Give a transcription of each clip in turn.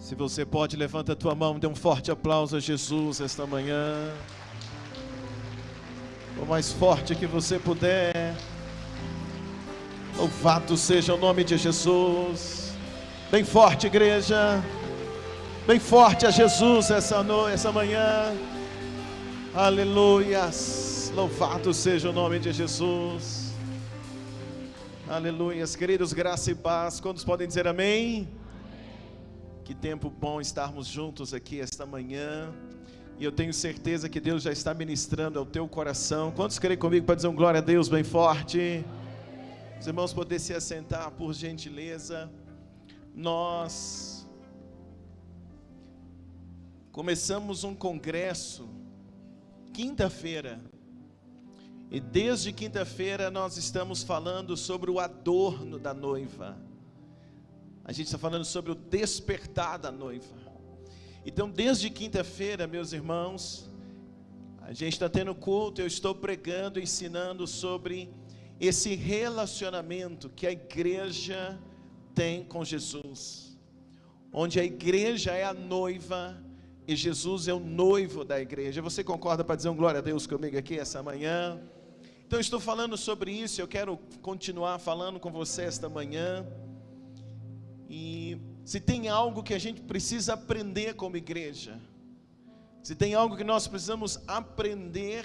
Se você pode, levanta a tua mão, dê um forte aplauso a Jesus esta manhã. O mais forte que você puder. Louvado seja o nome de Jesus. Bem forte, igreja. Bem forte a Jesus essa manhã. Aleluias. Louvado seja o nome de Jesus. Aleluias. Queridos, graça e paz. Quantos podem dizer amém? Que tempo bom estarmos juntos aqui esta manhã. E eu tenho certeza que Deus já está ministrando ao teu coração. Quantos querem comigo para dizer um glória a Deus bem forte? Os irmãos poderem se assentar, por gentileza. Nós começamos um congresso quinta-feira. E desde quinta-feira nós estamos falando sobre o adorno da noiva. A gente está falando sobre o despertar da noiva. Então, desde quinta-feira, meus irmãos, a gente está tendo culto, eu estou pregando, ensinando sobre esse relacionamento que a igreja tem com Jesus. Onde a igreja é a noiva e Jesus é o noivo da igreja. Você concorda para dizer um glória a Deus comigo aqui essa manhã? Então, eu estou falando sobre isso, eu quero continuar falando com você esta manhã. E se tem algo que a gente precisa aprender como igreja, se tem algo que nós precisamos aprender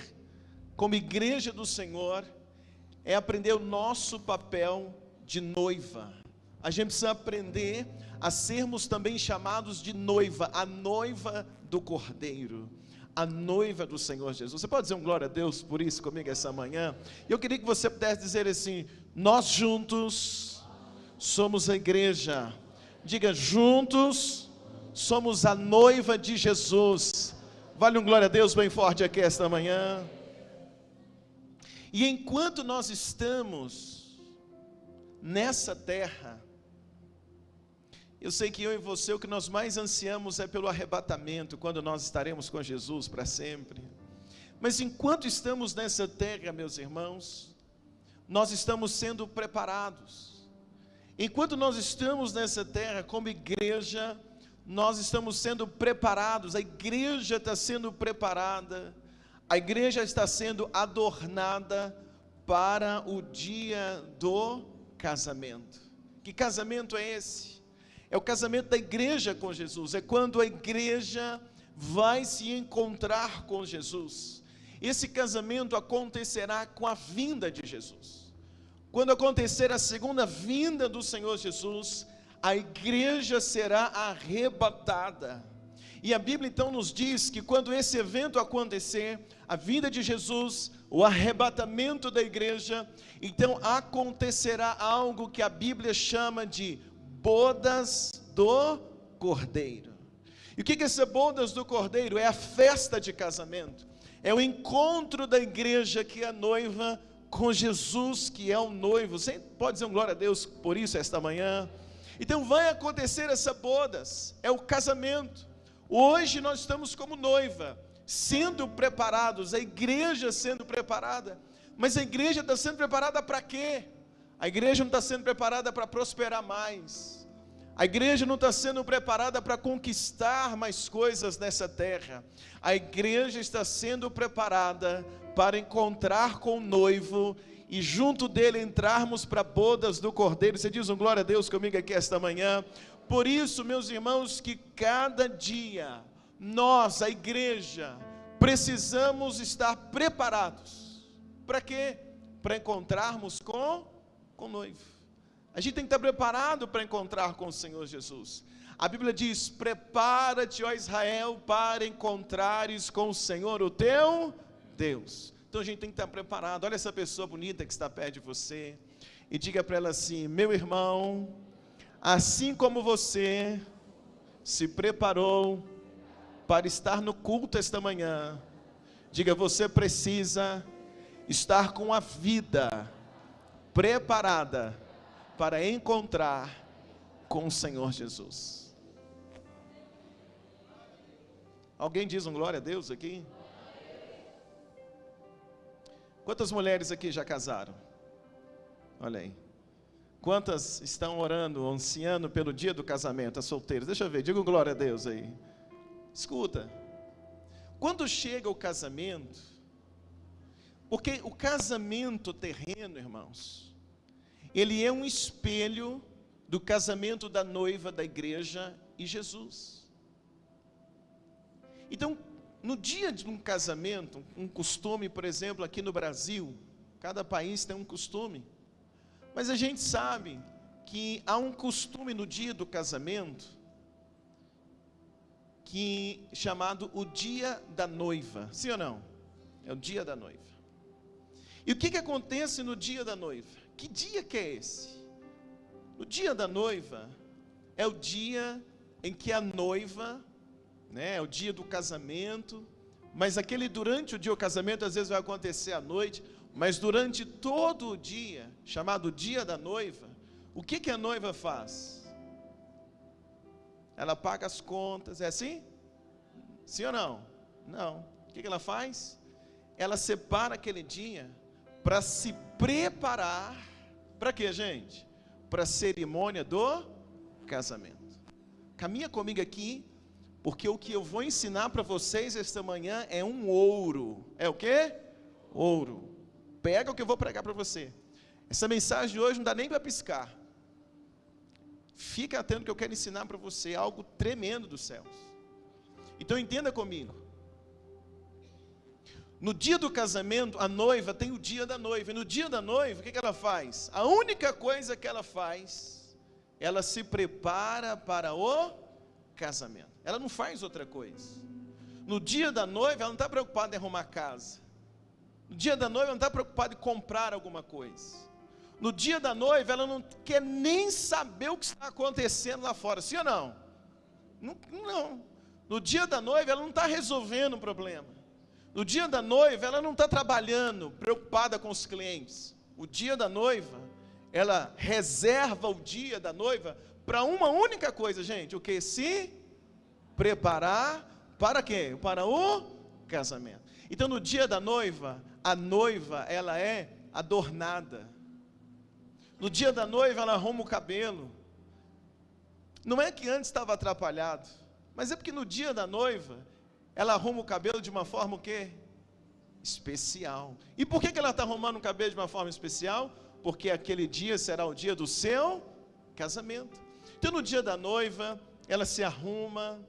como igreja do Senhor, é aprender o nosso papel de noiva. A gente precisa aprender a sermos também chamados de noiva, a noiva do Cordeiro, a noiva do Senhor Jesus. Você pode dizer um glória a Deus por isso comigo essa manhã? Eu queria que você pudesse dizer assim: nós juntos somos a igreja. Diga: juntos somos a noiva de Jesus. Vale um glória a Deus bem forte aqui esta manhã. E enquanto nós estamos nessa terra, eu sei que eu e você, o que nós mais ansiamos é pelo arrebatamento, quando nós estaremos com Jesus para sempre. Mas enquanto estamos nessa terra, meus irmãos, nós estamos sendo preparados. Enquanto nós estamos nessa terra como igreja, nós estamos sendo preparados, a igreja está sendo preparada, a igreja está sendo adornada para o dia do casamento. Que casamento é esse? É o casamento da igreja com Jesus, é quando a igreja vai se encontrar com Jesus. Esse casamento acontecerá com a vinda de Jesus. Quando acontecer a segunda vinda do Senhor Jesus, a igreja será arrebatada. E a Bíblia então nos diz que quando esse evento acontecer, a vinda de Jesus, o arrebatamento da igreja, então acontecerá algo que a Bíblia chama de bodas do Cordeiro. E o que é essa bodas do Cordeiro? É a festa de casamento, é o encontro da igreja que é a noiva com Jesus, que é o noivo. Você pode dizer um glória a Deus por isso esta manhã? Então vai acontecer essa bodas, é o casamento. Hoje nós estamos como noiva, sendo preparados, a igreja sendo preparada. Mas a igreja está sendo preparada para quê? A igreja não está sendo preparada para prosperar mais. A igreja não está sendo preparada para conquistar mais coisas nessa terra. A igreja está sendo preparada para encontrar com o noivo e junto dele entrarmos para bodas do Cordeiro. Você diz um glória a Deus comigo aqui esta manhã? Por isso, meus irmãos, que cada dia nós, a igreja, precisamos estar preparados. Para quê? Para encontrarmos com o noivo. A gente tem que estar preparado para encontrar com o Senhor Jesus. A Bíblia diz: prepara-te, ó Israel, para encontrares com o Senhor, o teu Deus. Então a gente tem que estar preparado. Olha essa pessoa bonita que está perto de você e diga para ela assim: meu irmão, assim como você se preparou para estar no culto esta manhã, diga: você precisa estar com a vida preparada para encontrar com o Senhor Jesus. Alguém diz um glória a Deus aqui? Quantas mulheres aqui já casaram? Olha aí. Quantas estão orando, ansiando pelo dia do casamento, as solteiras? Deixa eu ver, diga glória a Deus aí. Escuta, quando chega o casamento, porque o casamento terreno, irmãos, ele é um espelho do casamento da noiva da igreja e Jesus. Então, no dia de um casamento, um costume, por exemplo, aqui no Brasil, cada país tem um costume, mas a gente sabe que há um costume no dia do casamento, chamado o dia da noiva, sim ou não? É o dia da noiva. E o que acontece no dia da noiva? Que dia que é esse? O dia da noiva é o dia em que a noiva, é o dia do casamento, mas durante o dia do casamento, às vezes vai acontecer à noite, mas durante todo o dia, chamado dia da noiva, o que a noiva faz? Ela paga as contas, é assim? Sim ou não? Não. O que ela faz? Ela separa aquele dia para se preparar, para quê, gente? Para a cerimônia do casamento. Caminha comigo aqui, porque o que eu vou ensinar para vocês esta manhã é um ouro. É o quê? Ouro. Pega o que eu vou pregar para você. Essa mensagem de hoje não dá nem para piscar. Fica atento que eu quero ensinar para você algo tremendo dos céus. Então entenda comigo. No dia do casamento, a noiva tem o dia da noiva. E no dia da noiva, o que ela faz? A única coisa que ela faz, ela se prepara para o casamento. Ela não faz outra coisa. No dia da noiva, ela não está preocupada em arrumar casa. No dia da noiva, ela não está preocupada em comprar alguma coisa. No dia da noiva, ela não quer nem saber o que está acontecendo lá fora. Sim ou não? Não. No dia da noiva, ela não está resolvendo o problema. No dia da noiva, ela não está trabalhando, preocupada com os clientes. O dia da noiva, ela reserva o dia da noiva para uma única coisa, gente. O que? Se preparar para quê? Para o casamento. Então, no dia da noiva, a noiva, ela é adornada. No dia da noiva, ela arruma o cabelo. Não é que antes estava atrapalhado, mas é porque no dia da noiva, ela arruma o cabelo de uma forma o quê? Especial. E por que ela está arrumando o cabelo de uma forma especial? Porque aquele dia será o dia do seu casamento. Então no dia da noiva, ela se arruma,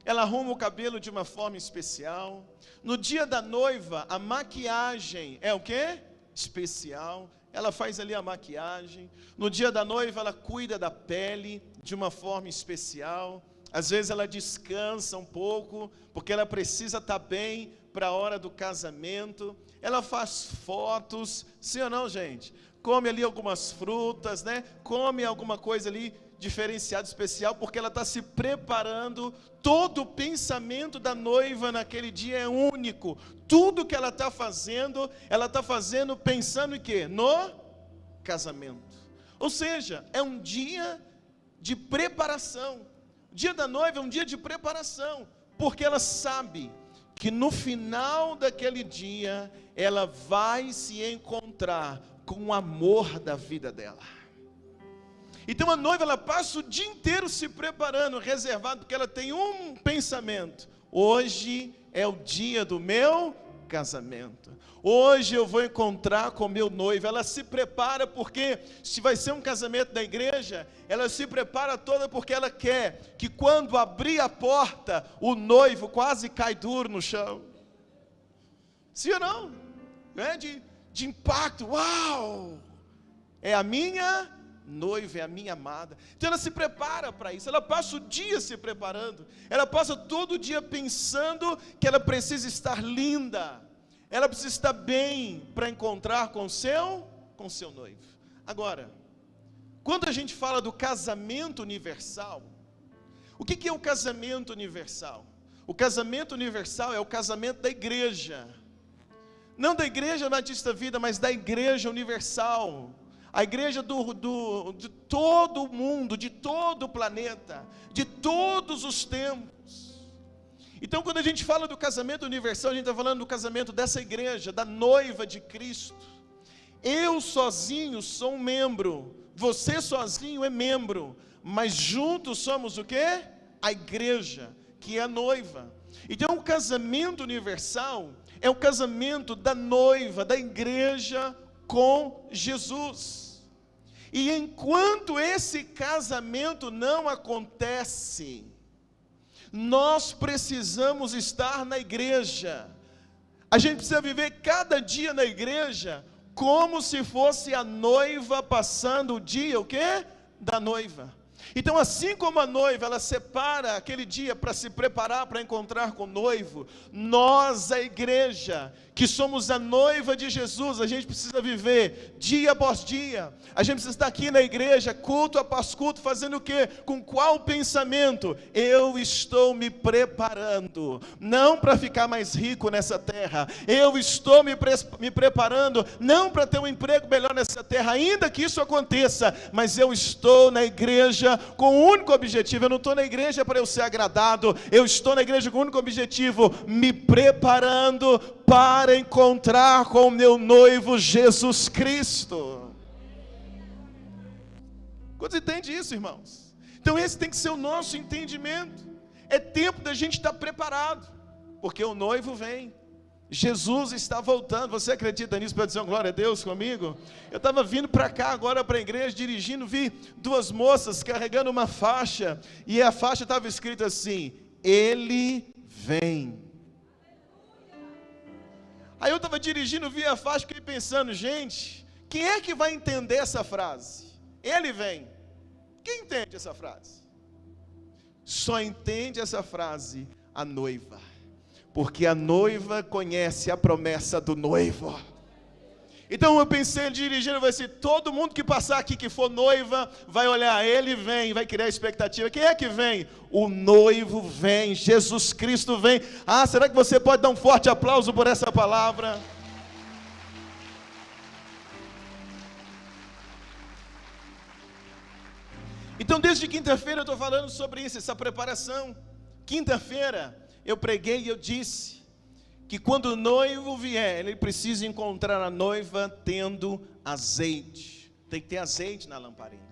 ela arruma o cabelo de uma forma especial. No dia da noiva, a maquiagem é o quê? Especial. Ela faz ali a maquiagem. No dia da noiva, ela cuida da pele de uma forma especial. Às vezes ela descansa um pouco, porque ela precisa estar bem para a hora do casamento. Ela faz fotos, sim ou não, gente? Come ali algumas frutas, come alguma coisa ali diferenciada, especial, porque ela está se preparando. Todo o pensamento da noiva naquele dia é único. Tudo que ela está fazendo pensando em quê? No casamento. Ou seja, é um dia de preparação. O dia da noiva é um dia de preparação, porque ela sabe que no final daquele dia, ela vai se encontrar com o amor da vida dela. Então a noiva, ela passa o dia inteiro se preparando, reservado, porque ela tem um pensamento: hoje é o dia do meu casamento. Hoje eu vou encontrar com meu noivo. Ela se prepara porque, se vai ser um casamento da igreja, ela se prepara toda porque ela quer que quando abrir a porta, o noivo quase cai duro no chão. Sim ou não? De impacto. Uau! É a minha noiva, é a minha amada. Então ela se prepara para isso. Ela passa o dia se preparando. Ela passa todo o dia pensando que ela precisa estar linda. Ela precisa estar bem para encontrar com seu noivo. Agora, quando a gente fala do casamento universal, o que é o casamento universal? O casamento universal é o casamento da igreja. Não da igreja Batista Vida, mas da igreja universal. A igreja de todo o mundo, de todo o planeta, de todos os tempos. Então, quando a gente fala do casamento universal, a gente está falando do casamento dessa igreja, da noiva de Cristo. Eu sozinho sou um membro, você sozinho é membro, mas juntos somos o quê? A igreja, que é a noiva. Então o casamento universal é o casamento da noiva, da igreja com Jesus. E enquanto esse casamento não acontece, nós precisamos estar na igreja. A gente precisa viver cada dia na igreja como se fosse a noiva passando o dia, o quê? Da noiva. Então, assim como a noiva, ela separa aquele dia para se preparar para encontrar com o noivo, nós, a igreja, que somos a noiva de Jesus, a gente precisa viver dia após dia. A gente precisa estar aqui na igreja, culto após culto, fazendo o quê? Com qual pensamento? Eu estou me preparando, não para ficar mais rico nessa terra, eu estou me preparando, não para ter um emprego melhor nessa terra, ainda que isso aconteça, mas eu estou na igreja com o único objetivo. Eu não estou na igreja para eu ser agradado, eu estou na igreja com o único objetivo, me preparando para encontrar com o meu noivo Jesus Cristo. Quantos entendem isso, irmãos? Então esse tem que ser o nosso entendimento. É tempo da gente estar preparado, porque o noivo vem, Jesus está voltando. Você acredita nisso? Para dizer uma glória a Deus comigo? Eu estava vindo para cá agora para a igreja, dirigindo, vi duas moças carregando uma faixa, e a faixa estava escrita assim: Ele vem. Aí eu estava dirigindo, vi a faixa, fiquei pensando, gente, quem é que vai entender essa frase? Ele vem. Quem entende essa frase? Só entende essa frase a noiva, porque a noiva conhece a promessa do noivo. Então eu pensei, dirigindo, vai ser todo mundo que passar aqui, que for noiva, vai olhar, ele vem, vai criar expectativa. Quem é que vem? O noivo vem, Jesus Cristo vem. Ah, será que você pode dar um forte aplauso por essa palavra? Então desde quinta-feira eu estou falando sobre isso, essa preparação. Quinta-feira eu preguei e eu disse que quando o noivo vier, ele precisa encontrar a noiva tendo azeite. Tem que ter azeite na lamparina.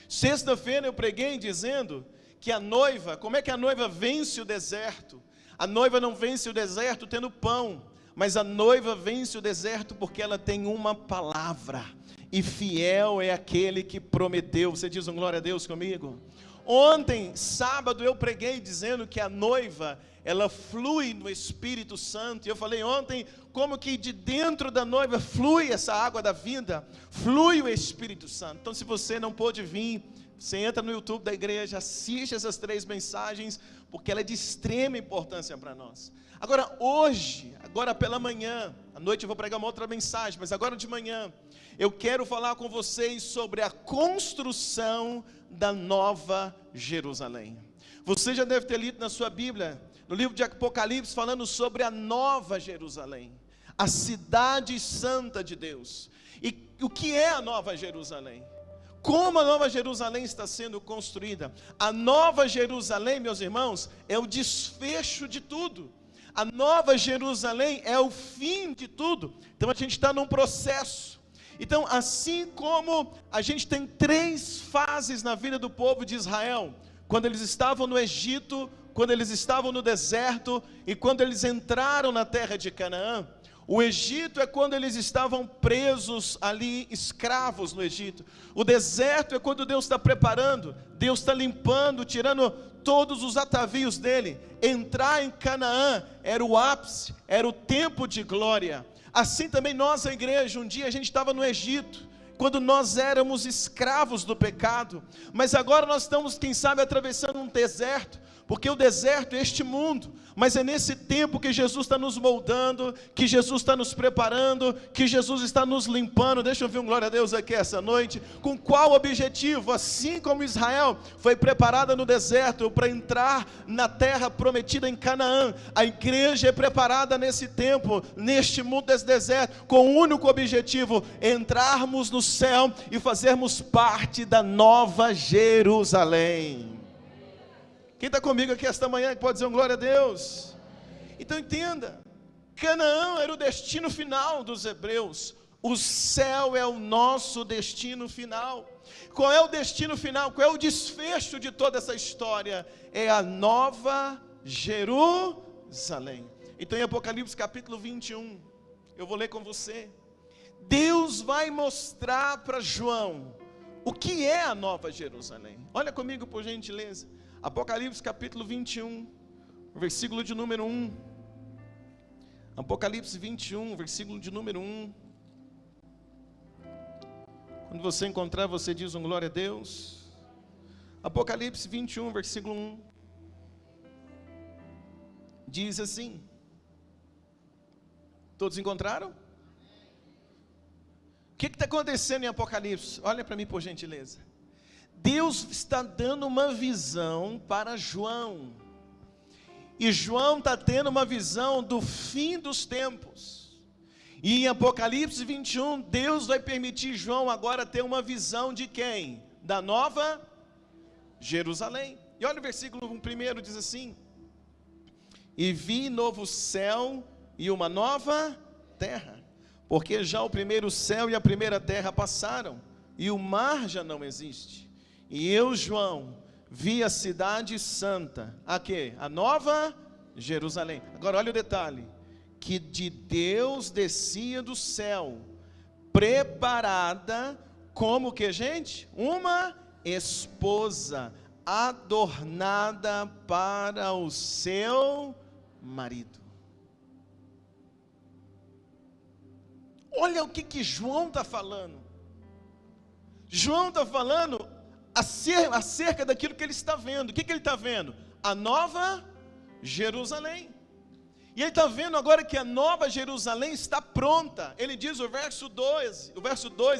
Sexta-feira eu preguei dizendo que a noiva, como é que a noiva vence o deserto? A noiva não vence o deserto tendo pão, mas a noiva vence o deserto porque ela tem uma palavra, e fiel é aquele que prometeu. Você diz um glória a Deus comigo? Ontem, sábado, eu preguei dizendo que a noiva, ela flui no Espírito Santo, e eu falei ontem, como que de dentro da noiva flui essa água da vida, flui o Espírito Santo. Então se você não pôde vir, você entra no YouTube da igreja, assiste essas 3 mensagens, porque ela é de extrema importância para nós. Agora hoje, agora pela manhã, à noite eu vou pregar uma outra mensagem, mas agora de manhã, eu quero falar com vocês sobre a construção da Nova Jerusalém. Você já deve ter lido na sua Bíblia, no livro de Apocalipse, falando sobre a Nova Jerusalém, a cidade santa de Deus. E o que é a Nova Jerusalém? Como a Nova Jerusalém está sendo construída? A Nova Jerusalém, meus irmãos, é o desfecho de tudo. A Nova Jerusalém é o fim de tudo. Então a gente está num processo. Então, assim como a gente tem 3 fases na vida do povo de Israel, quando eles estavam no Egito, quando eles estavam no deserto e quando eles entraram na terra de Canaã. O Egito é quando eles estavam presos ali, escravos no Egito. O deserto é quando Deus está preparando, Deus está limpando, tirando todos os atavios dele. Entrar em Canaã era o ápice, era o tempo de glória. Assim também nós, a igreja, um dia a gente estava no Egito, quando nós éramos escravos do pecado, mas agora nós estamos, quem sabe, atravessando um deserto, porque o deserto é este mundo, mas é nesse tempo que Jesus está nos moldando, que Jesus está nos preparando, que Jesus está nos limpando. Deixa eu ver um glória a Deus aqui essa noite. Com qual objetivo? Assim como Israel foi preparada no deserto para entrar na terra prometida em Canaã, a igreja é preparada nesse tempo, neste mundo, desse deserto, com o único objetivo: entrarmos no céu e fazermos parte da Nova Jerusalém. Quem está comigo aqui esta manhã que pode dizer um glória a Deus? Então entenda, Canaã era o destino final dos hebreus, O céu é o nosso destino final. Qual é o destino final? Qual é o desfecho de toda essa história? É a nova Jerusalém. Então em Apocalipse capítulo 21, eu vou ler com você. Deus vai mostrar para João o que é a nova Jerusalém. Olha comigo por gentileza. Apocalipse capítulo 21, versículo de número 1. Apocalipse 21, versículo de número 1. Quando você encontrar, você diz um glória a Deus. Apocalipse 21, versículo 1. Diz assim. Todos encontraram? O que está acontecendo em Apocalipse? Olha para mim por gentileza. Deus está dando uma visão para João. E João está tendo uma visão do fim dos tempos. E em Apocalipse 21, Deus vai permitir João agora ter uma visão de quem? Da nova Jerusalém. E olha o versículo 1, diz assim: E vi novo céu e uma nova terra, porque já o primeiro céu e a primeira terra passaram, e o mar já não existe. E eu, João, vi a cidade santa, a quê? A nova Jerusalém. Agora olha o detalhe, que de Deus descia do céu, preparada como que, gente? Uma esposa, adornada para o seu marido. Olha o que João está falando. João está falando acerca daquilo que ele está vendo. O que ele está vendo? A nova Jerusalém. E ele está vendo agora que a nova Jerusalém está pronta. Ele diz o verso 2,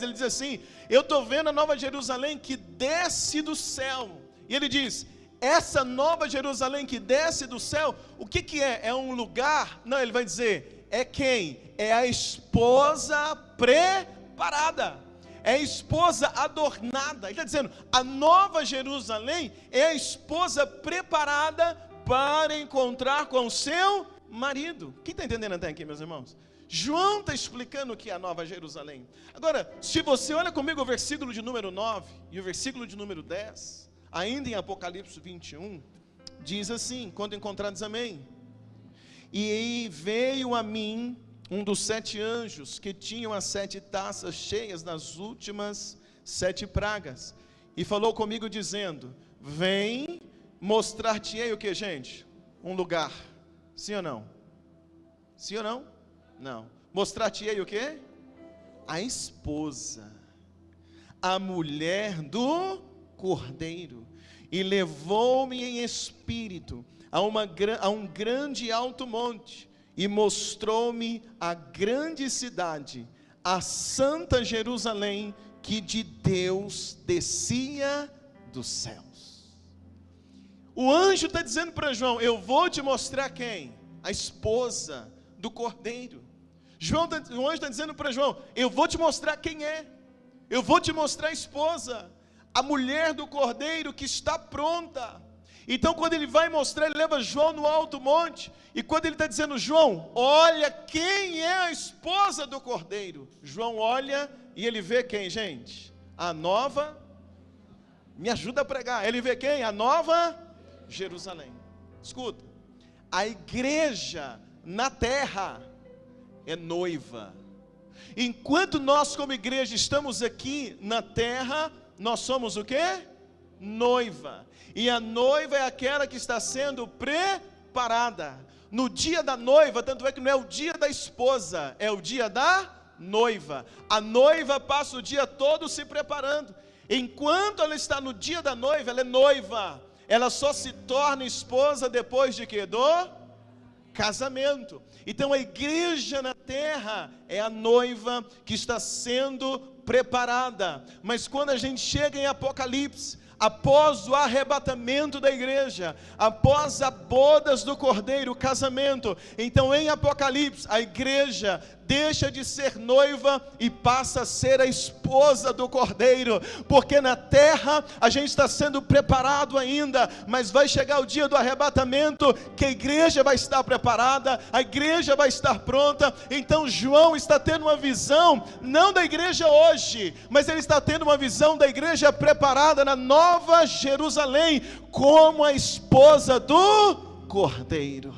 ele diz assim: eu estou vendo a nova Jerusalém que desce do céu. E ele diz, essa nova Jerusalém que desce do céu, o que é? É um lugar? Não, ele vai dizer, é quem? É a esposa preparada. É a esposa adornada. Ele está dizendo, a nova Jerusalém é a esposa preparada para encontrar com o seu marido. Quem está entendendo até aqui, meus irmãos? João está explicando o que é a nova Jerusalém. Agora, se você olha comigo o versículo de número 9 e o versículo de número 10, ainda em Apocalipse 21, diz assim, quando encontrares, amém. E veio a mim um dos 7 anjos que tinham as 7 taças cheias das últimas 7 pragas, e falou comigo dizendo, vem, mostrar-te-ei o que, gente? Um lugar. Sim ou não? Sim ou não? Não. Mostrar-te-ei o quê? A esposa, a mulher do Cordeiro. E levou-me em espírito a um grande alto monte, e mostrou-me a grande cidade, a santa Jerusalém, que de Deus descia dos céus. O anjo está dizendo para João, eu vou te mostrar quem? A esposa do Cordeiro. O anjo está dizendo para João, eu vou te mostrar quem é. Eu vou te mostrar a esposa, a mulher do Cordeiro que está pronta. Então quando ele vai mostrar, ele leva João no alto monte, e quando ele está dizendo, João, olha quem é a esposa do Cordeiro. João olha e ele vê quem, gente? A nova, me ajuda a pregar, ele vê quem? A nova Jerusalém. Escuta, a igreja na terra é noiva. Enquanto nós como igreja estamos aqui na terra, nós somos o quê? Noiva. E a noiva é aquela que está sendo preparada. No dia da noiva, tanto é que não é o dia da esposa, é o dia da noiva. A noiva passa o dia todo se preparando. Enquanto ela está no dia da noiva, ela é noiva. Ela só se torna esposa depois de quê? Do casamento. Então a igreja na terra é a noiva que está sendo preparada. Mas quando a gente chega em Apocalipse, após o arrebatamento da igreja, após as bodas do Cordeiro, o casamento, então em Apocalipse a igreja deixa de ser noiva e passa a ser esposa do Cordeiro, porque na terra a gente está sendo preparado ainda, mas vai chegar o dia do arrebatamento, que a igreja vai estar preparada, a igreja vai estar pronta. Então João está tendo uma visão, não da igreja hoje, mas ele está tendo uma visão da igreja preparada na Nova Jerusalém, como a esposa do Cordeiro.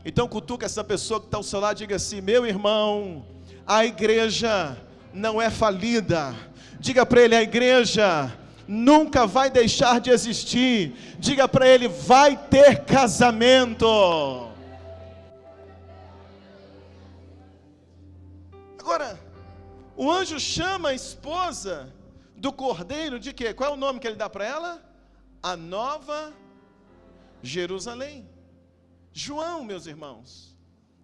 Então cutuca essa pessoa que está ao seu lado e diga assim: meu irmão, a igreja não é falida. Diga para ele: a igreja nunca vai deixar de existir. Diga para ele: vai ter casamento. Agora, o anjo chama a esposa do Cordeiro de quê? Qual é o nome que ele dá para ela? A Nova Jerusalém. João, meus irmãos,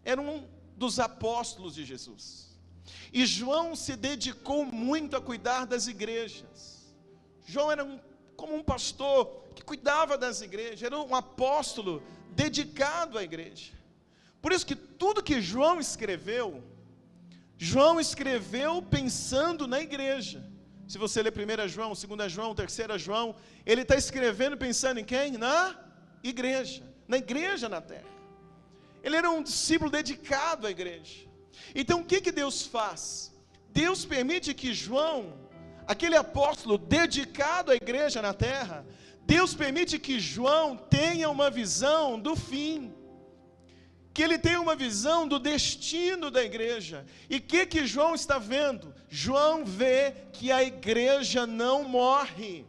era um dos apóstolos de Jesus. E João se dedicou muito a cuidar das igrejas. João era como um pastor que cuidava das igrejas, era um apóstolo dedicado à igreja. Por isso que tudo que João escreveu pensando na igreja. Se você ler 1 João, 2 João, 3 João, ele está escrevendo pensando em quem? Na igreja na terra. Ele era um discípulo dedicado à igreja. Então o que Deus faz? Deus permite que João, aquele apóstolo dedicado à igreja na terra, Deus permite que João tenha uma visão do fim, que ele tenha uma visão do destino da igreja. E o que João está vendo? João vê que a igreja não morre.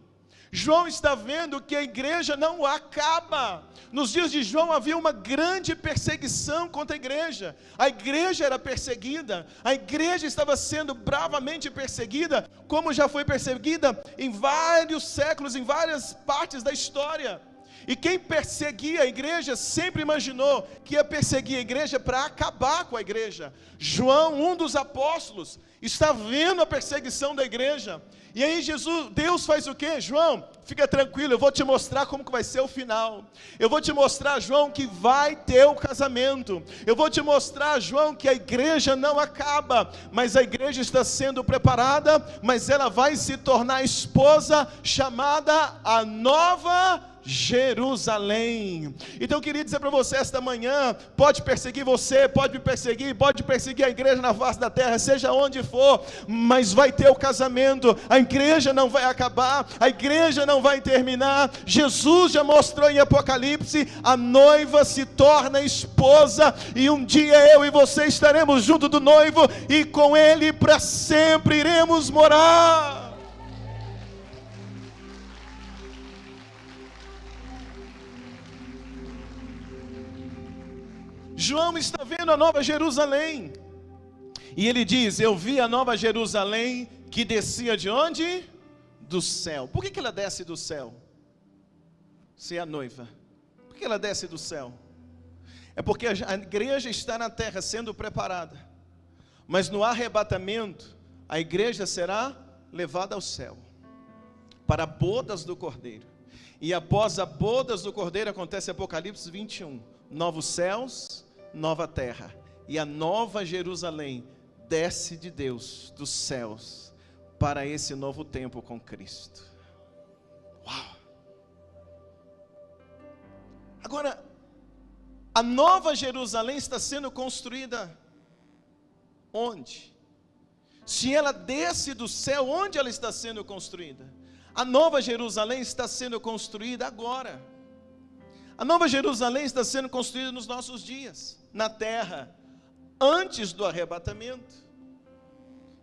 João está vendo que a igreja não acaba. Nos dias de João havia uma grande perseguição contra a igreja era perseguida, a igreja estava sendo bravamente perseguida, como já foi perseguida em vários séculos, em várias partes da história. E quem perseguia a igreja sempre imaginou que ia perseguir a igreja para acabar com a igreja. João, um dos apóstolos, está vendo a perseguição da igreja. E aí Deus faz o quê? João, fica tranquilo, eu vou te mostrar como que vai ser o final. Eu vou te mostrar, João, que vai ter o casamento. Eu vou te mostrar, João, que a igreja não acaba, mas a igreja está sendo preparada, mas ela vai se tornar a esposa chamada a Nova Jerusalém. Então eu queria dizer para você esta manhã: pode perseguir você, pode me perseguir, pode perseguir a igreja na face da terra, seja onde for, mas vai ter o casamento. A igreja não vai acabar, a igreja não vai terminar. Jesus já mostrou em Apocalipse: a noiva se torna esposa, e um dia eu e você estaremos junto do noivo, e com ele para sempre iremos morar. João está vendo a Nova Jerusalém, e ele diz: eu vi a Nova Jerusalém que descia de onde? Do céu. Por que ela desce do céu? Se é a noiva, por que ela desce do céu? É porque a igreja está na terra sendo preparada, mas no arrebatamento a igreja será levada ao céu, para bodas do Cordeiro. E após as bodas do Cordeiro acontece Apocalipse 21, novos céus, nova terra, e a Nova Jerusalém desce de Deus, dos céus, para esse novo tempo com Cristo. Uau! Agora, a Nova Jerusalém está sendo construída onde? Se ela desce do céu, onde ela está sendo construída? A Nova Jerusalém está sendo construída agora. A Nova Jerusalém está sendo construída nos nossos dias, na terra, antes do arrebatamento.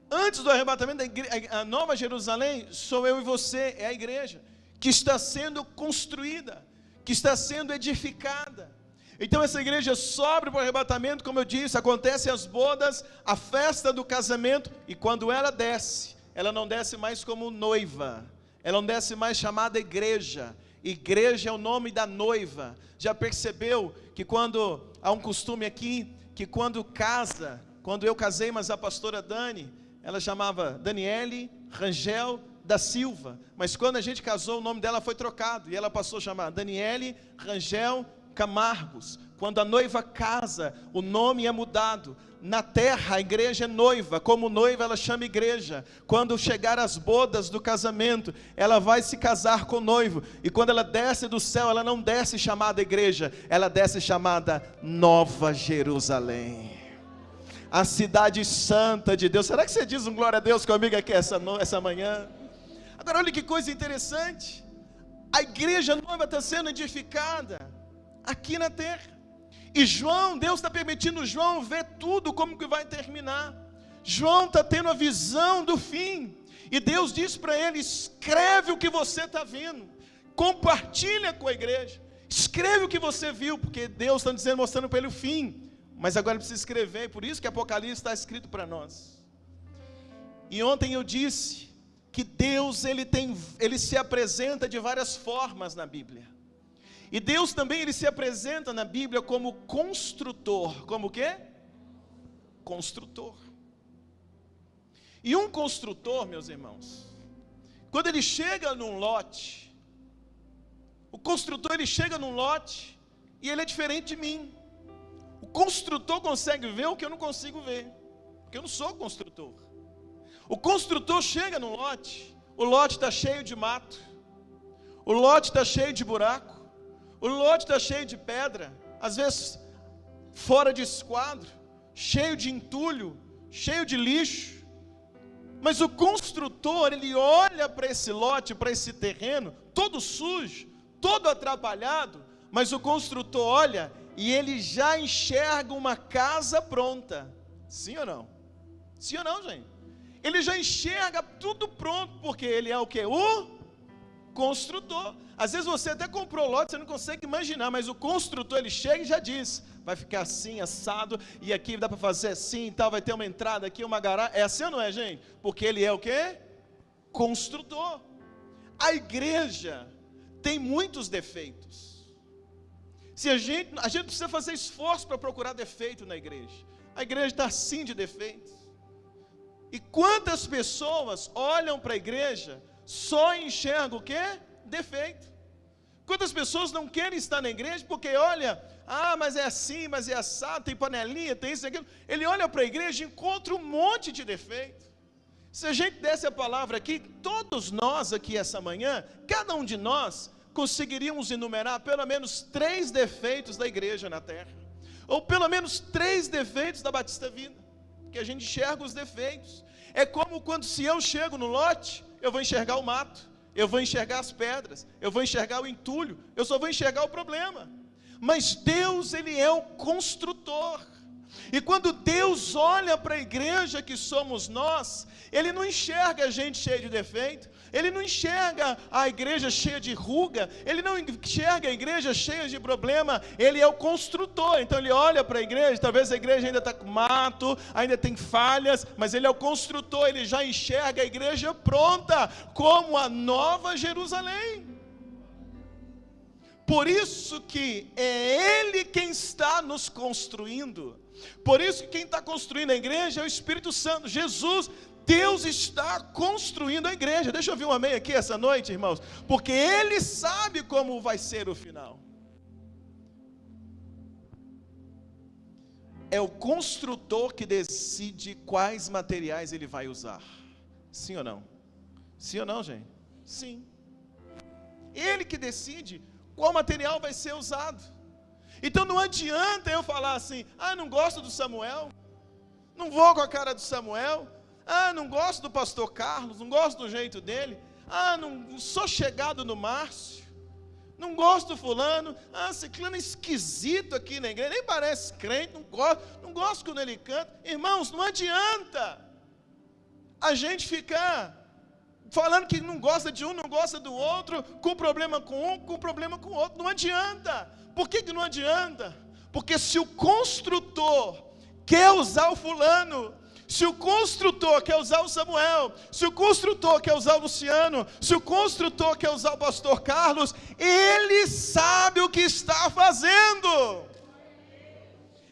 Antes do arrebatamento, a Nova Jerusalém sou eu e você, é a igreja, que está sendo construída, que está sendo edificada. Então essa igreja sobe para o arrebatamento, como eu disse, acontecem as bodas, a festa do casamento, e quando ela desce, ela não desce mais como noiva, ela não desce mais chamada igreja. Igreja é o nome da noiva. Já percebeu que quando há um costume aqui, que quando casa, quando eu casei, mas a pastora Dani, ela chamava Daniele Rangel da Silva, mas quando a gente casou, o nome dela foi trocado, e ela passou a chamar Daniele Rangel Camargos, quando a noiva casa, o nome é mudado. Na terra a igreja é noiva, como noiva ela chama igreja. Quando chegar as bodas do casamento, ela vai se casar com o noivo, e quando ela desce do céu, ela não desce chamada igreja, ela desce chamada Nova Jerusalém, a cidade santa de Deus. Será que você diz um glória a Deus comigo aqui essa manhã? Agora olha que coisa interessante, a igreja noiva está sendo edificada aqui na terra. E João, Deus está permitindo João ver tudo como que vai terminar. João está tendo a visão do fim, e Deus diz para ele: escreve o que você está vendo, compartilha com a igreja, escreve o que você viu, porque Deus está dizendo, mostrando para ele o fim, mas agora ele precisa escrever, e por isso que Apocalipse está escrito para nós. E ontem eu disse que Deus ele se apresenta de várias formas na Bíblia. E Deus também ele se apresenta na Bíblia como construtor. Como o quê? Construtor. E um construtor, meus irmãos, quando ele chega num lote, o construtor ele chega num lote e ele é diferente de mim. O construtor consegue ver o que eu não consigo ver, porque eu não sou construtor. O construtor chega num lote, o lote está cheio de mato, o lote está cheio de buraco, o lote está cheio de pedra, às vezes fora de esquadro, cheio de entulho, cheio de lixo. Mas o construtor, ele olha para esse lote, para esse terreno, todo sujo, todo atrapalhado, mas o construtor olha e ele já enxerga uma casa pronta. Sim ou não? Sim ou não, gente? Ele já enxerga tudo pronto, porque ele é o quê? O construtor. Às vezes você até comprou o lote, você não consegue imaginar, mas o construtor ele chega e já diz: vai ficar assim, assado, e aqui dá para fazer assim e tal, vai ter uma entrada aqui, uma garagem. É assim ou não é, gente? Porque ele é o quê? Construtor. A igreja tem muitos defeitos. Se a gente precisa fazer esforço para procurar defeito na igreja. A igreja está assim de defeitos. E quantas pessoas olham para a igreja, só enxergam o quê? Defeito. Quantas pessoas não querem estar na igreja porque olha, mas é assim, mas é assado, tem panelinha, tem isso e aquilo. Ele olha para a igreja e encontra um monte de defeito. Se a gente desse a palavra aqui, todos nós aqui essa manhã, cada um de nós, conseguiríamos enumerar pelo menos 3 defeitos da igreja na terra, ou pelo menos 3 defeitos da Batista Vida, que a gente enxerga os defeitos. É como quando, se eu chego no lote, eu vou enxergar o mato, eu vou enxergar as pedras, eu vou enxergar o entulho, eu só vou enxergar o problema. Mas Deus, ele é o construtor. E quando Deus olha para a igreja que somos nós, Ele não enxerga a gente cheia de defeito, Ele não enxerga a igreja cheia de ruga, Ele não enxerga a igreja cheia de problema. Ele é o construtor. Então Ele olha para a igreja, talvez a igreja ainda está com mato, ainda tem falhas, mas Ele é o construtor. Ele já enxerga a igreja pronta, como a Nova Jerusalém. Por isso que é Ele quem está nos construindo. Por isso que quem está construindo a igreja é o Espírito Santo. Jesus, Deus está construindo a igreja. Deixa eu ouvir um amém aqui essa noite, irmãos. Porque Ele sabe como vai ser o final. É o construtor que decide quais materiais Ele vai usar. Sim ou não? Sim ou não, gente? Sim. Ele que decide qual material vai ser usado. Então não adianta eu falar assim: não gosto do Samuel, não vou com a cara do Samuel, não gosto do pastor Carlos, não gosto do jeito dele, não sou chegado no Márcio, não gosto do fulano, ciclano é esquisito aqui na igreja, nem parece crente, não gosto quando ele canta. Irmãos, não adianta a gente ficar falando que não gosta de um, não gosta do outro, com problema com um, com problema com o outro. Não adianta. Por que não adianta? Porque se o construtor quer usar o fulano, se o construtor quer usar o Samuel, se o construtor quer usar o Luciano, se o construtor quer usar o pastor Carlos, ele sabe o que está fazendo.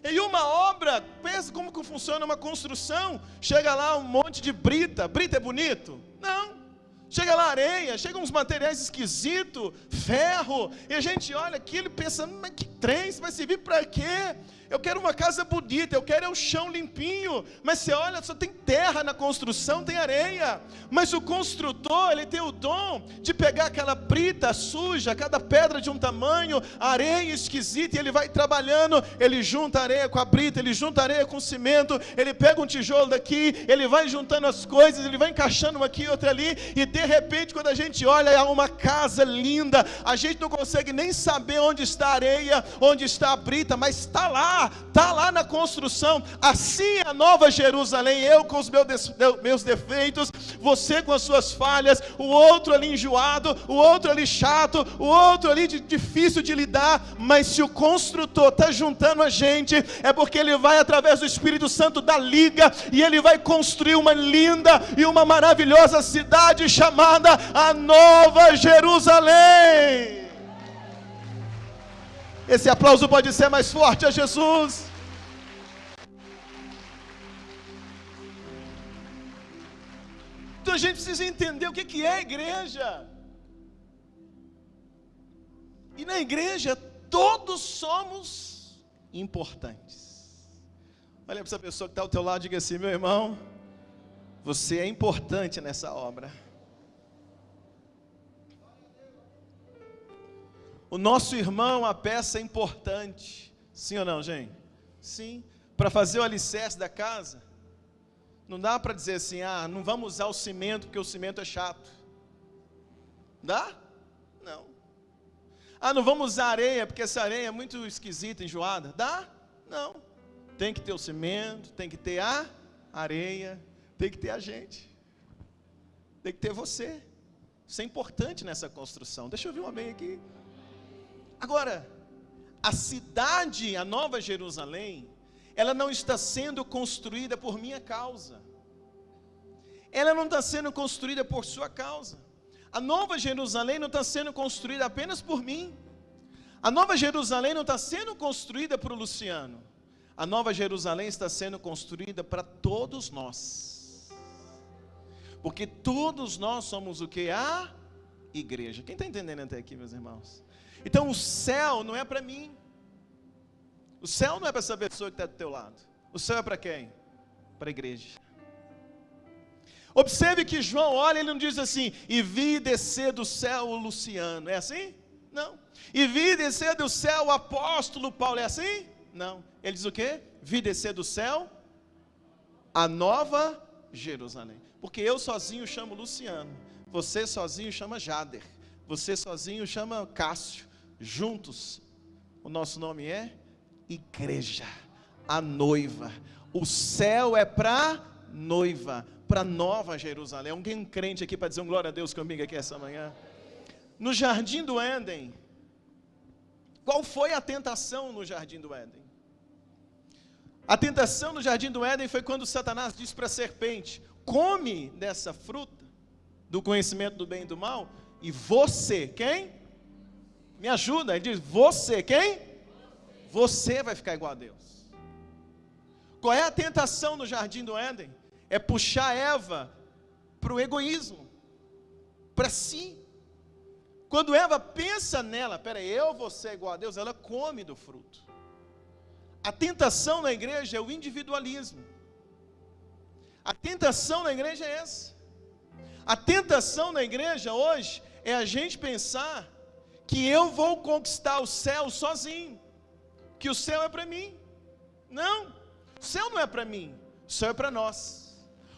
Em uma obra, pensa como que funciona uma construção. Chega lá um monte de brita. Brita é bonito? Não. Chega lá areia, chega uns materiais esquisitos, ferro, e a gente olha aquilo e pensa, mas que trem, isso vai servir para quê? Eu quero uma casa bonita, eu quero o chão limpinho, mas você olha, só tem terra na construção, tem areia, mas o construtor, ele tem o dom de pegar aquela brita suja, cada pedra de um tamanho, areia esquisita, e ele vai trabalhando, ele junta areia com a brita, ele junta areia com o cimento, ele pega um tijolo daqui, ele vai juntando as coisas, ele vai encaixando uma aqui e outra ali, e de repente quando a gente olha, há uma casa linda, a gente não consegue nem saber onde está a areia, onde está a brita, mas está lá na construção. Assim é a Nova Jerusalém, eu com os meus defeitos, você com as suas falhas, o outro ali enjoado, o outro ali chato, o outro ali difícil de lidar, mas se o construtor está juntando a gente, é porque ele vai através do Espírito Santo da liga, e ele vai construir uma linda e uma maravilhosa cidade chamada a Nova Jerusalém. Esse aplauso pode ser mais forte a Jesus. Então a gente precisa entender o que é a igreja. E na igreja todos somos importantes. Olha para essa pessoa que está ao teu lado e diga assim: meu irmão, você é importante nessa obra. O nosso irmão, a peça é importante. Sim ou não, gente? Sim. Para fazer o alicerce da casa, não dá para dizer assim, não vamos usar o cimento porque o cimento é chato. Dá? Não. Não vamos usar areia porque essa areia é muito esquisita, enjoada. Dá? Não. Tem que ter o cimento, tem que ter a areia, tem que ter a gente. Tem que ter você. Isso é importante nessa construção. Deixa eu ouvir um amém aqui. Agora, a cidade, a Nova Jerusalém, ela não está sendo construída por minha causa. Ela não está sendo construída por sua causa. A Nova Jerusalém não está sendo construída apenas por mim. A Nova Jerusalém não está sendo construída por Luciano. A Nova Jerusalém está sendo construída para todos nós. Porque todos nós somos o que? A igreja. Quem está entendendo até aqui, meus irmãos? Então o céu não é para mim. O céu não é para essa pessoa que está do teu lado. O céu é para quem? Para a igreja. Observe que João olha, ele não diz assim, e vi descer do céu o Luciano. É assim? Não. E vi descer do céu o apóstolo Paulo. É assim? Não. Ele diz o quê? Vi descer do céu a Nova Jerusalém. Porque eu sozinho chamo Luciano. Você sozinho chama Jader. Você sozinho chama Cássio. Juntos, o nosso nome é igreja, a noiva. O céu é para noiva, para Nova Jerusalém. Alguém crente aqui para dizer um glória a Deus comigo aqui essa manhã? No jardim do Éden, qual foi a tentação no jardim do Éden? A tentação no jardim do Éden foi quando Satanás disse para a serpente: come dessa fruta, do conhecimento do bem e do mal, e você, quem? Me ajuda, ele diz, você, quem? Você vai ficar igual a Deus. Qual é a tentação no jardim do Éden? É puxar Eva para o egoísmo, para si. Quando Eva pensa nela, eu vou ser igual a Deus, ela come do fruto. A tentação na igreja é o individualismo. A tentação na igreja é essa. A tentação na igreja hoje é a gente pensar que eu vou conquistar o céu sozinho, que o céu é para mim. Não, o céu não é para mim, o céu é para nós.